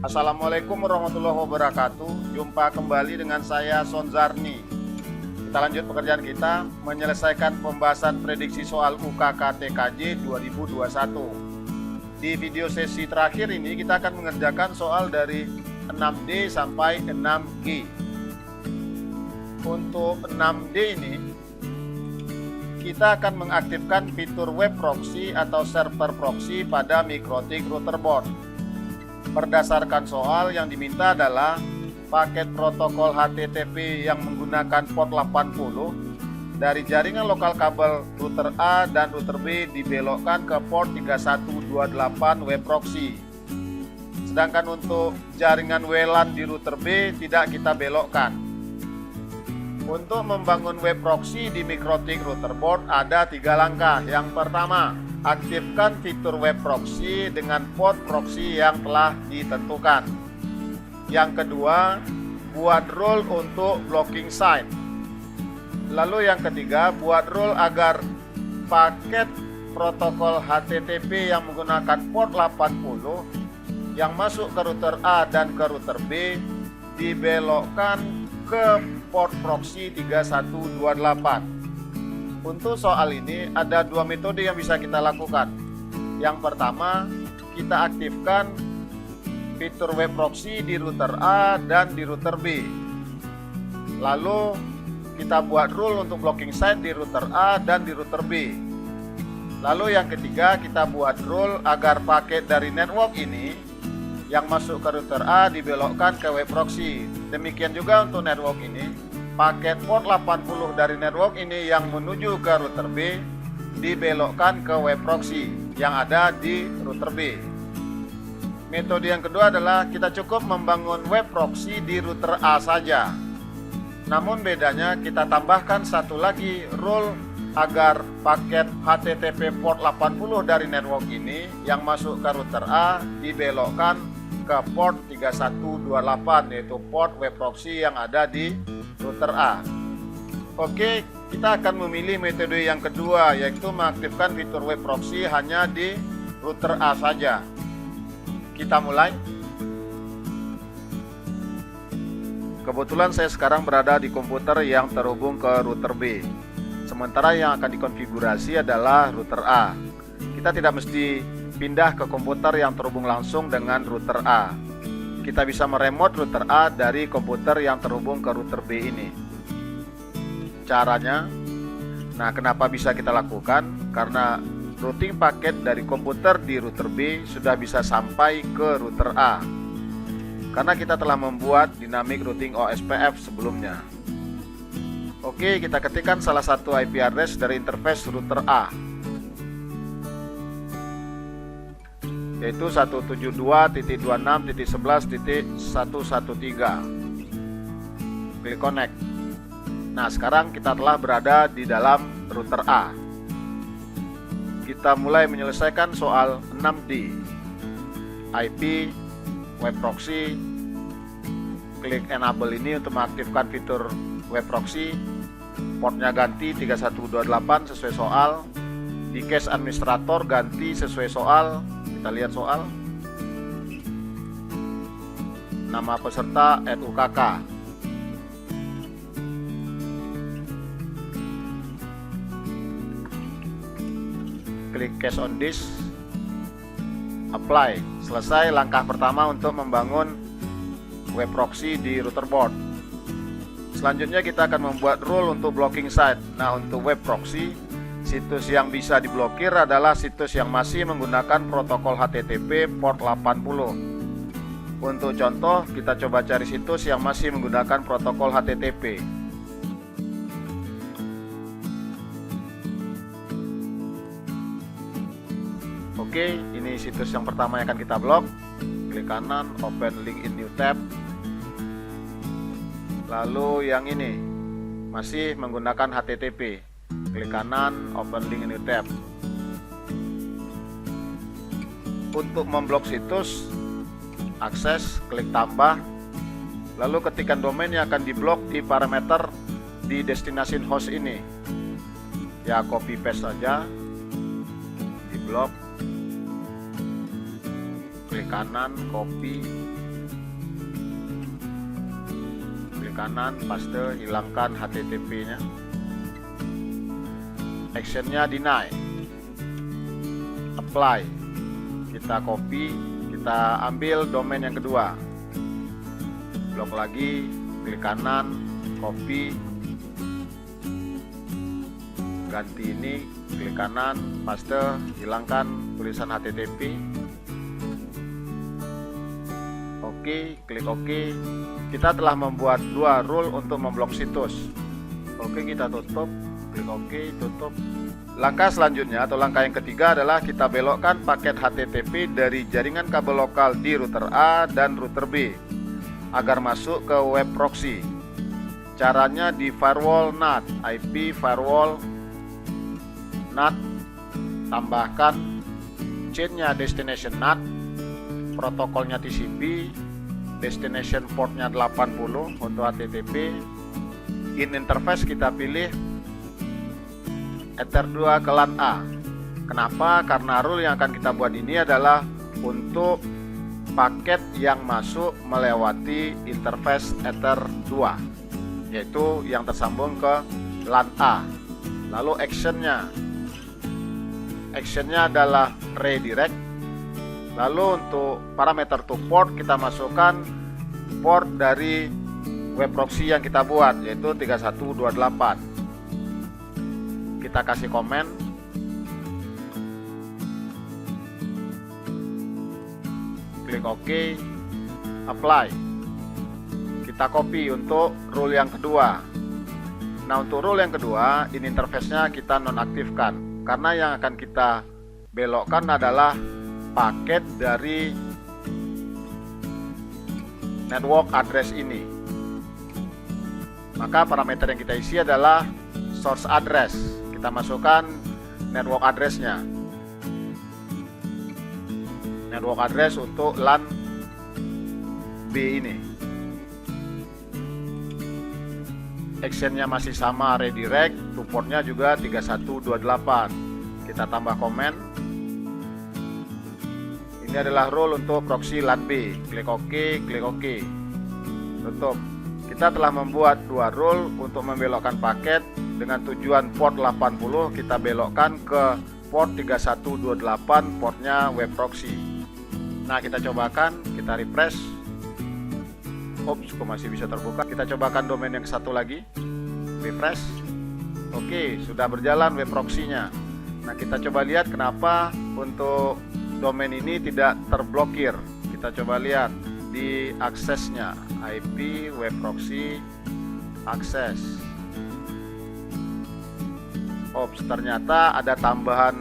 Assalamualaikum warahmatullahi wabarakatuh. Jumpa kembali dengan saya Sonzarni. Kita lanjut pekerjaan kita, menyelesaikan pembahasan prediksi soal UKK TKJ 2021. Di video sesi terakhir ini kita akan mengerjakan soal dari 6D sampai 6G. Untuk 6D ini kita akan mengaktifkan fitur web proxy atau server proxy pada MikroTik router board. Berdasarkan soal yang diminta adalah paket protokol HTTP yang menggunakan port 80 dari jaringan lokal kabel router A dan router B dibelokkan ke port 3128 web proxy. Sedangkan untuk jaringan WLAN di router B tidak kita belokkan. Untuk membangun web proxy di MikroTik router board ada 3 langkah. Yang pertama, aktifkan fitur web proxy dengan port proxy yang telah ditentukan. Yang kedua, buat rule untuk blocking site. Lalu yang ketiga, buat rule agar paket protokol HTTP yang menggunakan port 80 yang masuk ke router A dan ke router B dibelokkan ke port proxy 3128. Untuk soal ini ada 2 metode yang bisa kita lakukan. Yang pertama, kita aktifkan fitur web proxy di router A dan di router B. Lalu kita buat rule untuk blocking site di router A dan di router B. Lalu yang ketiga, kita buat rule agar paket dari network ini yang masuk ke router A dibelokkan ke web proxy. Demikian juga untuk network ini. Paket port 80 dari network ini yang menuju ke router B dibelokkan ke web proxy yang ada di router B. Metode yang kedua adalah kita cukup membangun web proxy di router A saja. Namun bedanya kita tambahkan satu lagi rule agar paket HTTP port 80 dari network ini yang masuk ke router A dibelokkan ke port 3128, yaitu port web proxy yang ada di router A. Oke, kita akan memilih metode yang kedua, yaitu mengaktifkan fitur web proxy hanya di router A saja. Kita mulai. Kebetulan saya sekarang berada di komputer yang terhubung ke router B, sementara yang akan dikonfigurasi adalah router A. Kita tidak mesti pindah ke komputer yang terhubung langsung dengan router A. Kita bisa meremote router A dari komputer yang terhubung ke router B ini. Caranya, nah kenapa bisa kita lakukan? Karena routing paket dari komputer di router B sudah bisa sampai ke router A. Karena kita telah membuat dynamic routing OSPF sebelumnya. Oke, kita ketikkan salah satu IP address dari interface router A, yaitu 172.26.11.113. Klik connect. Nah, sekarang kita telah berada di dalam router A. Kita mulai menyelesaikan soal 6D. IP, web proxy. Klik enable ini untuk mengaktifkan fitur web proxy. Portnya ganti 3128 sesuai soal. Di cache administrator ganti sesuai soal. Kita lihat soal. Nama peserta @UKK. Klik cache on disk. Apply. Selesai langkah pertama untuk membangun web proxy di router board. Selanjutnya kita akan membuat rule untuk blocking site. Nah, untuk web proxy, situs yang bisa diblokir adalah situs yang masih menggunakan protokol HTTP port 80. Untuk contoh, kita coba cari situs yang masih menggunakan protokol HTTP. Oke, ini situs yang pertama yang akan kita blok. Klik kanan, open link in new tab. Lalu yang ini masih menggunakan HTTP. Klik kanan, open link in new tab. Untuk memblok situs, akses, klik tambah. Lalu ketikkan domain yang akan diblok di parameter di destination host ini. Ya, copy paste saja. Di blok. Klik kanan, copy, klik kanan, paste, hilangkan HTTP-nya. Actionnya deny, apply, kita copy, kita ambil domain yang kedua, blok lagi, klik kanan, copy, ganti ini, klik kanan, paste, hilangkan tulisan HTTP. Oke, klik OK. Kita telah membuat dua rule untuk memblok situs. Oke, kita tutup, klik OK, tutup. Langkah selanjutnya atau langkah yang ketiga adalah kita belokkan paket HTTP dari jaringan kabel lokal di router A dan router B agar masuk ke web proxy. Caranya di firewall NAT, IP firewall NAT, tambahkan chainnya destination NAT, protokolnya TCP, destination portnya 80 untuk HTTP. In interface kita pilih Ether 2 ke LAN A. Kenapa? Karena rule yang akan kita buat ini adalah untuk paket yang masuk melewati interface Ether 2, yaitu yang tersambung ke LAN A. Lalu actionnya adalah redirect. Lalu untuk parameter to port kita masukkan port dari web proxy yang kita buat, yaitu 3128. Kita kasih komen, klik OK, apply. Kita copy untuk rule yang kedua. Nah, untuk rule yang kedua, ini interface-nya kita nonaktifkan karena yang akan kita belokkan adalah paket dari network address ini. Maka parameter yang kita isi adalah source address. Kita masukkan network address-nya. Network address untuk LAN B ini. Actionnya masih sama redirect, supportnya juga 3128. Kita tambah komen. Ini adalah rule untuk proxy LAN B. Klik OK, klik OK, tutup. Kita telah membuat dua rule untuk membelokkan paket dengan tujuan port 80. Kita belokkan ke port 3128, portnya web proxy. Nah, kita cobakan, kita refresh. Oops, kok masih bisa terbuka. Kita cobakan domain yang satu lagi, refresh. Oke, sudah berjalan web proxy-nya. Nah, kita coba lihat kenapa untuk domain ini tidak terblokir. Kita coba lihat di aksesnya, IP web proxy akses. Oops, ternyata ada tambahan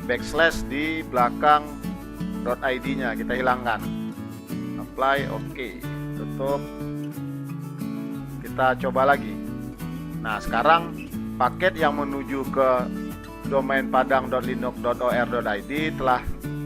backslash di belakang .id nya. Kita hilangkan, apply, OK, tutup. Kita coba lagi. Nah, sekarang paket yang menuju ke domain padang.linux.or.id telah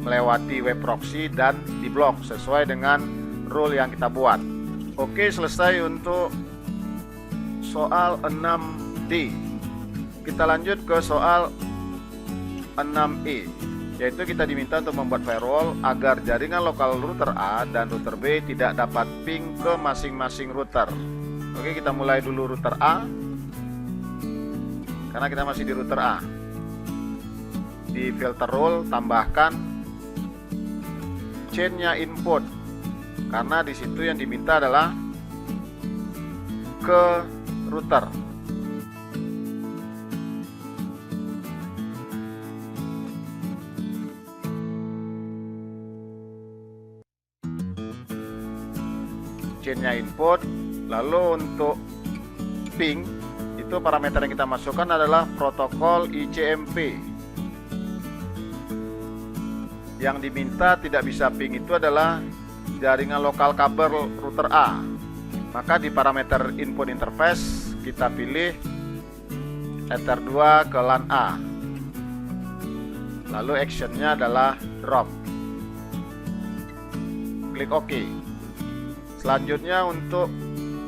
melewati web proxy dan diblok sesuai dengan rule yang kita buat. Oke, selesai untuk soal 6D. Kita lanjut ke soal 6E, yaitu kita diminta untuk membuat firewall agar jaringan lokal router A dan router B tidak dapat ping ke masing-masing router. Oke, kita mulai dulu router A, karena kita masih di router A. Di filter rule tambahkan chainnya input, karena di situ yang diminta adalah ke router. Chainnya input. Lalu untuk ping itu parameter yang kita masukkan adalah protokol ICMP. Yang diminta tidak bisa ping itu adalah jaringan lokal kabel router A. Maka di parameter input interface kita pilih Ether 2 ke LAN A. Lalu actionnya adalah drop. Klik OK. Selanjutnya untuk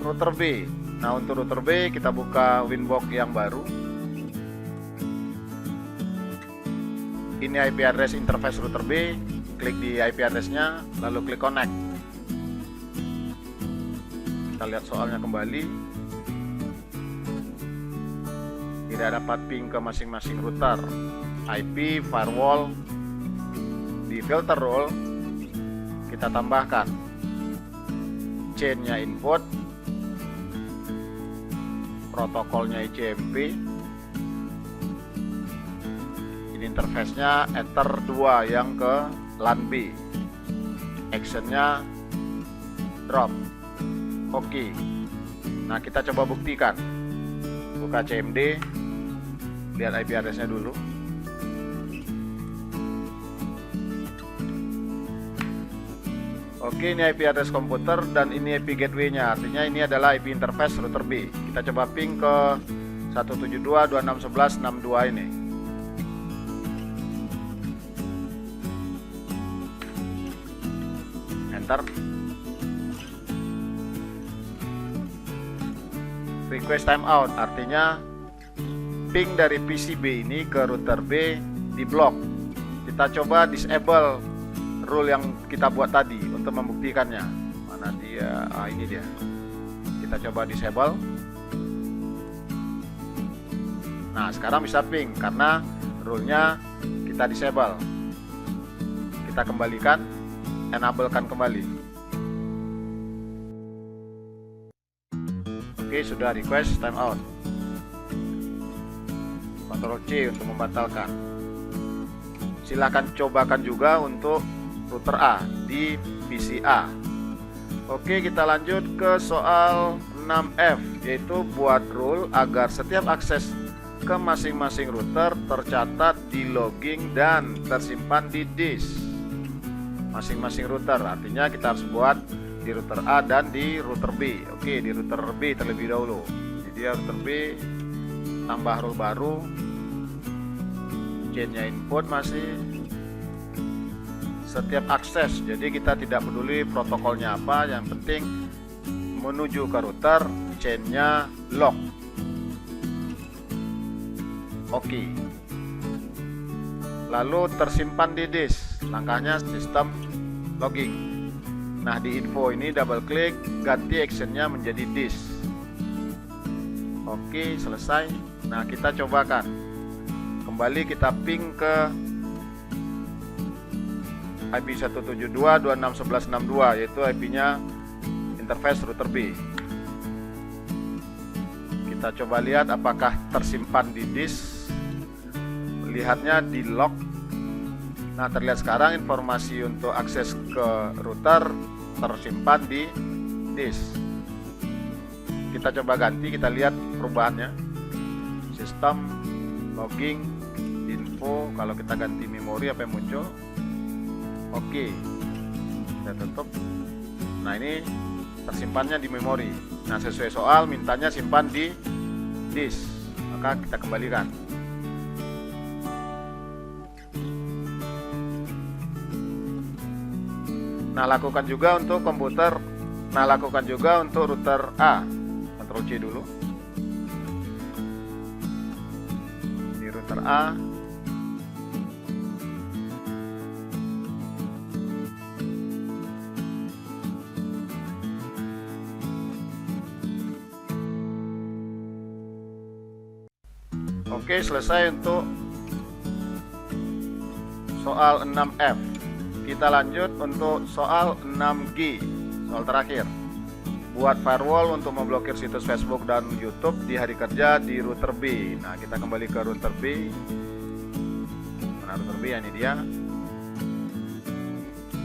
router B. Nah, untuk router B kita buka Winbox yang baru. Ini IP address interface router B, klik di IP address-nya, lalu klik connect. Kita Kita lihat soalnya kembali. Tidak dapat ping ke masing-masing router. IP, firewall. Di filter rule kita tambahkan chainnya input, protokolnya ICMP, ini interface-nya Ether 2 yang ke LAN B, actionnya drop. Oke. Nah, kita coba buktikan. Buka CMD, lihat IP address-nya dulu. Oke, ini IP address komputer dan ini IP gateway-nya. Artinya ini adalah IP interface router B. Kita coba ping ke 172.26.11.62 ini. Enter. Request timeout, artinya ping dari PCB ini ke router B di blok. Kita coba disable rule yang kita buat tadi untuk membuktikannya. Mana dia? Ini dia. Kita coba disable. Nah, sekarang bisa ping karena rule-nya kita disable. Kita kembalikan, enablekan kembali. Oke, sudah request timeout. Ctrl C untuk membatalkan. Silahkan cobakan juga untuk router A di PC A. Oke, kita lanjut ke soal 6F, yaitu buat rule agar setiap akses ke masing-masing router tercatat di logging dan tersimpan di disk masing-masing router. Artinya kita harus buat di router A dan di router B. Oke, di router B terlebih dahulu. Jadi router B tambah rule baru, chainnya input masih setiap akses. Jadi kita tidak peduli protokolnya apa, yang penting menuju ke router, chainnya log. Oke. Lalu tersimpan di disk. Langkahnya sistem logging. Nah, di info ini double klik, ganti actionnya menjadi disk. Oke, selesai. Nah, kita cobakan. Kembali kita ping ke IP 172.26.11.62, yaitu IP-nya interface router B. Kita coba lihat apakah tersimpan di disk. Lihatnya di log. Nah, terlihat sekarang informasi untuk akses ke router tersimpan di disk. Kita coba ganti, kita lihat perubahannya. Sistem, logging, info. Kalau kita ganti memori, apa yang muncul? Oke, kita tutup. Nah, ini tersimpannya di memori. Nah, sesuai soal mintanya simpan di disk, maka kita kembalikan. Nah, lakukan juga untuk komputer. Nah, lakukan juga untuk router A. Ctrl C dulu. Di router A. Oke, selesai untuk soal 6F. Kita lanjut untuk soal 6G, soal terakhir. Buat firewall untuk memblokir situs Facebook dan YouTube di hari kerja di router B. Nah, kita kembali ke router B. Mana router B? Ini dia.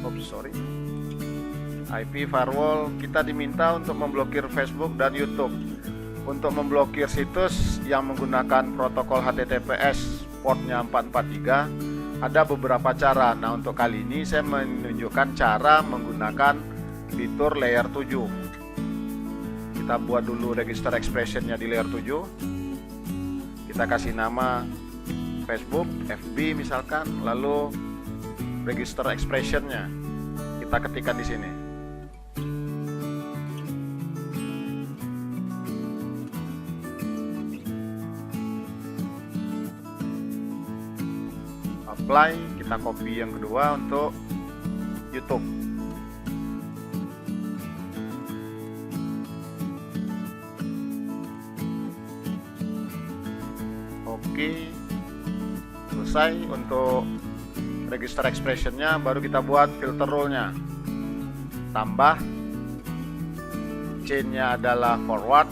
Oops, sorry. IP firewall, kita diminta untuk memblokir Facebook dan YouTube. Untuk memblokir situs yang menggunakan protokol HTTPS portnya 443, ada beberapa cara. Nah, untuk kali ini saya menunjukkan cara menggunakan fitur layer 7. Kita buat dulu register expressionnya di layer 7. Kita kasih nama Facebook, FB misalkan, lalu register expressionnya kita ketikkan di sini. Apply, kita copy yang kedua untuk YouTube. Oke, selesai. Untuk register expressionnya baru kita buat filter rule-nya. Tambah, chain-nya adalah forward,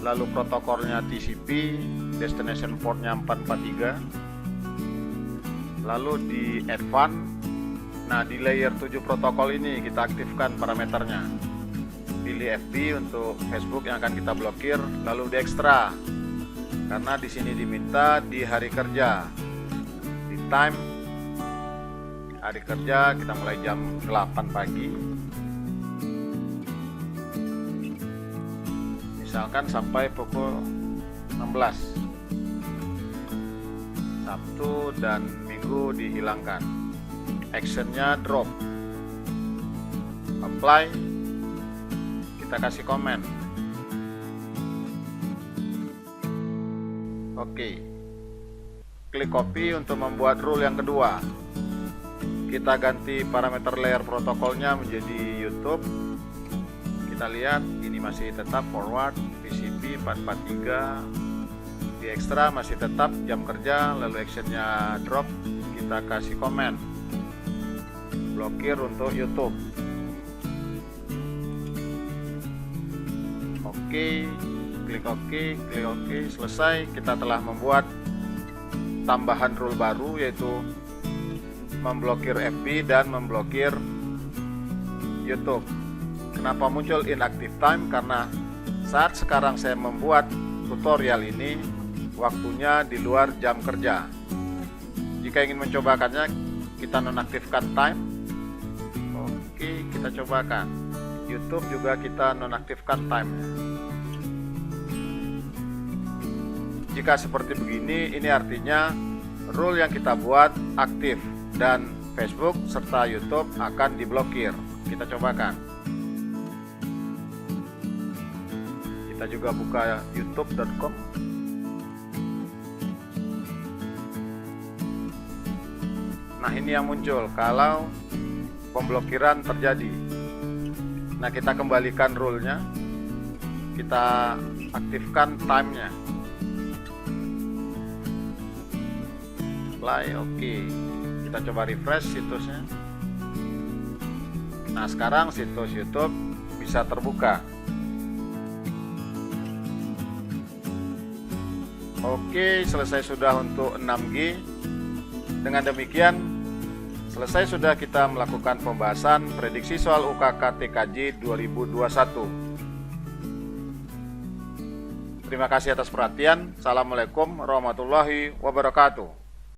lalu protokolnya TCP, destination port-nya 443, lalu di advance. Nah, di layer 7 protokol ini kita aktifkan parameternya. Pilih FB untuk Facebook yang akan kita blokir, lalu di extra. Karena di sini diminta di hari kerja. Di time hari kerja kita mulai jam 8 pagi. Misalkan sampai pukul 16. Sabtu dan Minggu dihilangkan. Actionnya drop, apply, kita kasih komen. Oke, klik copy untuk membuat rule yang kedua. Kita ganti parameter layer protokolnya menjadi YouTube. Kita lihat ini masih tetap forward, TCP 443, di extra masih tetap jam kerja, lalu actionnya drop, kita kasih komen. Blokir untuk YouTube. Oke, klik OK, klik OK, selesai. Kita telah membuat tambahan rule baru, yaitu memblokir FB dan memblokir YouTube. Kenapa muncul inactive time? Karena saat sekarang saya membuat tutorial ini, waktunya di luar jam kerja. Jika ingin mencobakannya, kita nonaktifkan time. Oke, kita cobakan. YouTube juga kita nonaktifkan time. Jika seperti begini, ini artinya rule yang kita buat aktif dan Facebook serta YouTube akan diblokir. Kita cobakan. Kita juga buka youtube.com. Nah, ini yang muncul kalau pemblokiran terjadi. Nah, kita kembalikan rule-nya, kita aktifkan time-nya. Apply, oke. Kita coba refresh situsnya. Nah, sekarang situs YouTube bisa terbuka. Oke, selesai sudah untuk 6G. Dengan demikian, selesai sudah kita melakukan pembahasan prediksi soal UKK TKJ 2021. Terima kasih atas perhatian. Assalamualaikum warahmatullahi wabarakatuh.